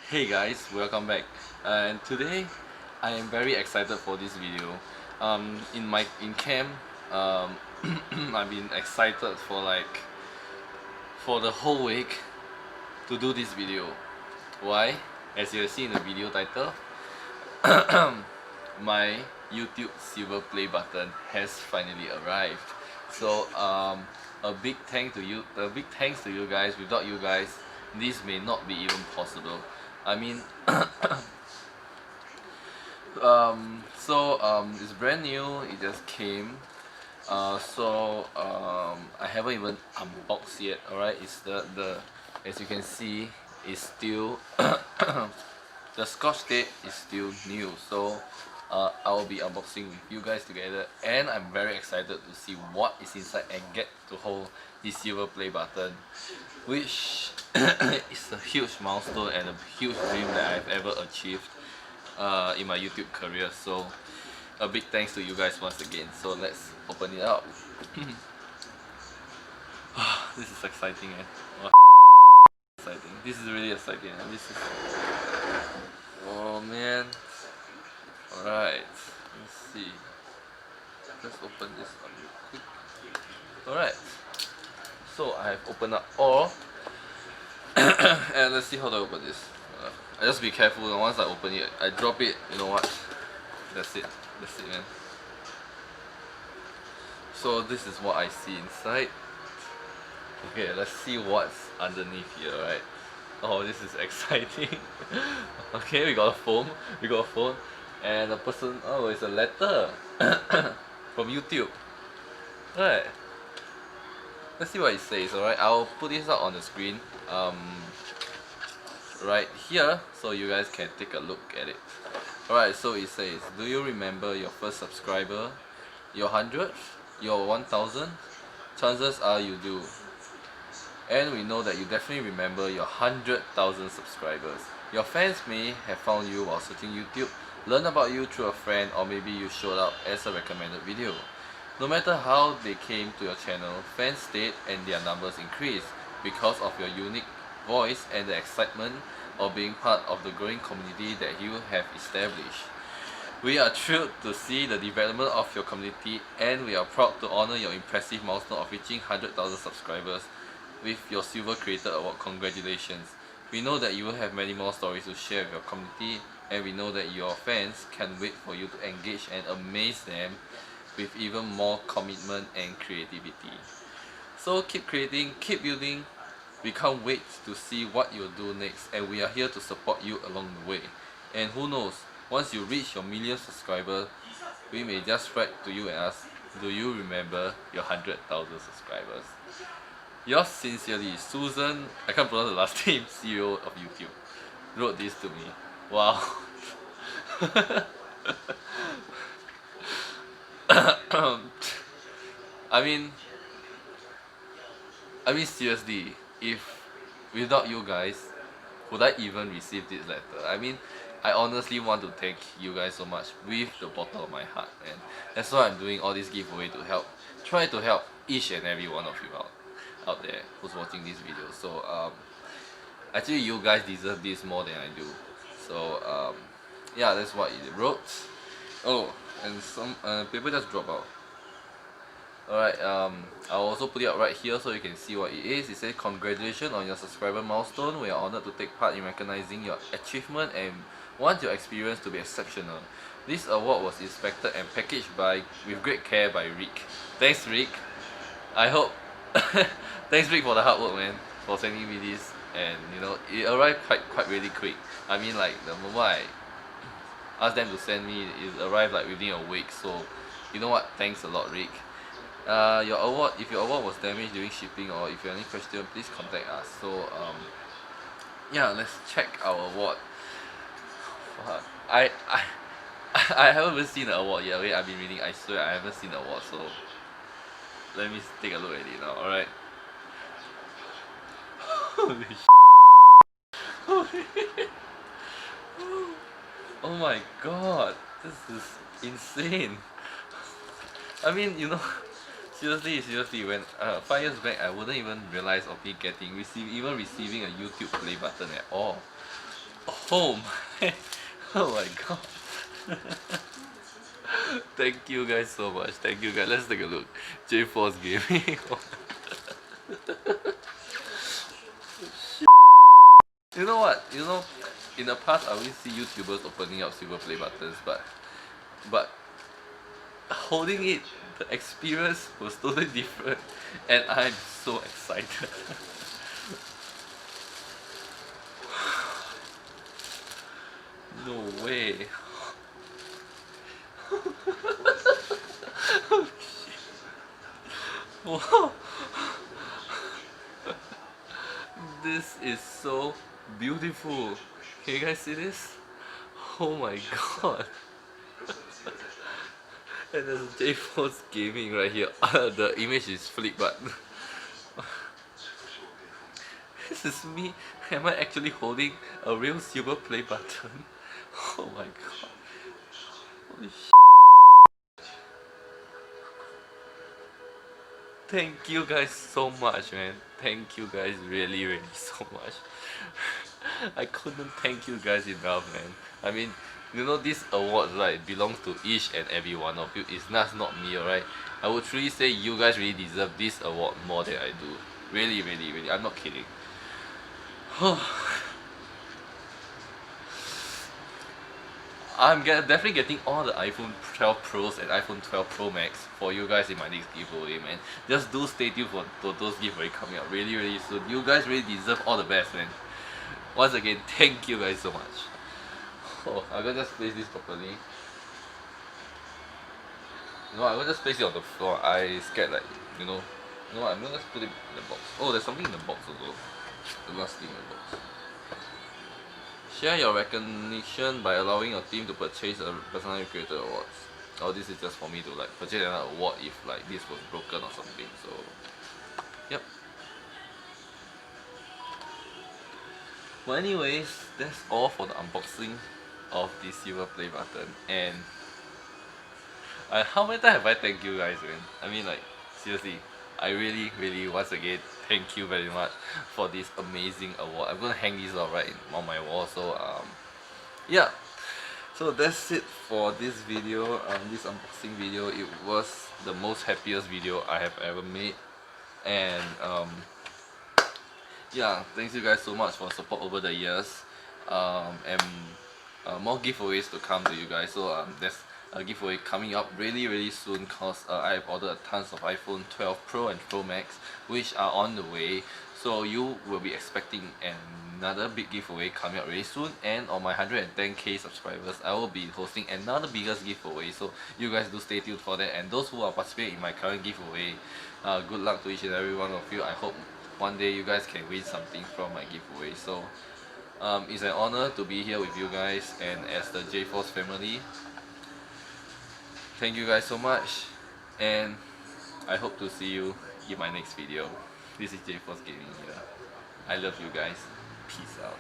Hey guys, welcome back. And today I am very excited for this video. In camp, I've been excited for the whole week to do this video. Why? As you have seen in the video title, my YouTube silver play button has finally arrived. So a big thanks to you guys. Without you guys, this may not be even possible. I mean, it's brand new. It just came. I haven't even unboxed yet. Alright, it's the as you can see, it's still the scotch tape is still new. So I will be unboxing with you guys together, and I'm very excited to see what is inside and get to hold this silver play button, which is a huge milestone and a huge dream that I've ever achieved in my YouTube career. So a big thanks to you guys once again. So let's open it up. This is exciting, eh? Exciting. This is really exciting. This is, oh man. Alright, let's see. Let's open this one real quick. Alright, so I have opened up all and let's see how to open this. I just be careful, and once I open it, I drop it, you know what? That's it, man. So this is what I see inside. Okay, let's see what's underneath here, right? Oh, this is exciting. Okay, we got a phone, and a person, oh, it's a letter from YouTube. Right. Let's see what it says, alright? I'll put this out on the screen right here so you guys can take a look at it. Alright, so it says, do you remember your first subscriber? Your 100th? Your 1000th? Chances are you do. And we know that you definitely remember your 100,000 subscribers. Your fans may have found you while searching YouTube, learn about you through a friend, or maybe you showed up as a recommended video. No matter how they came to your channel, fans stayed and their numbers increased because of your unique voice and the excitement of being part of the growing community that you have established. We are thrilled to see the development of your community, and we are proud to honor your impressive milestone of reaching 100,000 subscribers with your Silver Creator Award. Congratulations. We know that you will have many more stories to share with your community, and we know that your fans can't wait for you to engage and amaze them with even more commitment and creativity. So keep creating, keep building. We can't wait to see what you'll do next, and we are here to support you along the way. And who knows, once you reach your million subscribers, we may just write to you and ask, do you remember your 100,000 subscribers? Yours sincerely, Susan, I can't pronounce the last name, CEO of YouTube, wrote this to me. Wow. I mean seriously, if without you guys, would I even receive this letter? I mean, I honestly want to thank you guys so much with the bottom of my heart, and that's why I'm doing all this giveaway to try to help each and every one of you out there who's watching this video. So actually you guys deserve this more than I do. So yeah, that's what it wrote. Oh, and some paper just dropped out. Alright, I'll also put it up right here so you can see what it is. It says, congratulations on your subscriber milestone. We are honored to take part in recognizing your achievement and want your experience to be exceptional. This award was inspected and packaged with great care by Rick. Thanks, Rick. I hope thanks, Rick, for the hard work, man, for sending me this. And you know, it arrived quite really quick. I mean, like, the moment I asked them to send me, it arrived like within a week. So you know what, thanks a lot, Rick. Your award, if your award was damaged during shipping, or if you have any question, please contact us. So yeah, let's check our award. I haven't even seen the award yet. Wait, I've been reading, I swear I haven't seen the award, so let me take a look at it now. Alright. Holy shit. Oh my god, this is insane. I mean, you know, seriously, when 5 years back, I wouldn't even realize of me receiving a YouTube play button at all. Oh, Oh my, oh my god. Thank you guys so much. Thank you guys. Let's take a look. J.force Gaming. You know what? You know, in the past I always see YouTubers opening up silver play buttons, but holding it, the experience was totally different, and I'm so excited. No way. Wow. This is so beautiful. Can you guys see this? Oh my god. And there's J.force Gaming right here. The image is flipped, but this is me. Am I actually holding a real silver play button? Oh my god. Holy shit. Thank you guys so much, man. Thank you guys really, really so much. I couldn't thank you guys enough, man. I mean, you know, this award, right, belongs to each and every one of you. It's not me, alright? I would truly say you guys really deserve this award more than I do. Really, really, really. I'm not kidding. I'm definitely getting all the iPhone 12 Pros and iPhone 12 Pro Max for you guys in my next giveaway, man. Just do stay tuned for those giveaway coming up really, really soon. You guys really deserve all the best, man. Once again, thank you guys so much. Oh, I'm gonna just place this properly. No, I'm gonna just place it on the floor. I scared, like, you know. No, I'm gonna just put it in the box. Oh, there's something in the box also. The last thing in the box. Share your recognition by allowing your team to purchase a personally created awards. Oh, this is just for me to like purchase another award if like this was broken or something. So, yep. Well, anyways, that's all for the unboxing of this silver play button. And how many times have I thanked you guys, man? I mean, like, seriously, I really, really, once again, thank you very much for this amazing award. I'm gonna hang this up right on my wall. So, yeah. So that's it for this video, this unboxing video. It was the most happiest video I have ever made. And, yeah, thanks you guys so much for support over the years. And more giveaways to come to you guys. So there's a giveaway coming up really, really soon, cause I have ordered tons of iPhone 12 Pro and Pro Max, which are on the way. So you will be expecting another big giveaway coming up really soon. And on my 110k subscribers, I will be hosting another biggest giveaway. So you guys do stay tuned for that. And those who are participating in my current giveaway, good luck to each and every one of you. I hope one day you guys can win something from my giveaway. So it's an honor to be here with you guys and as the J.force family. Thank you guys so much, and I hope to see you in my next video. This is J.force Gaming here. I love you guys. Peace out.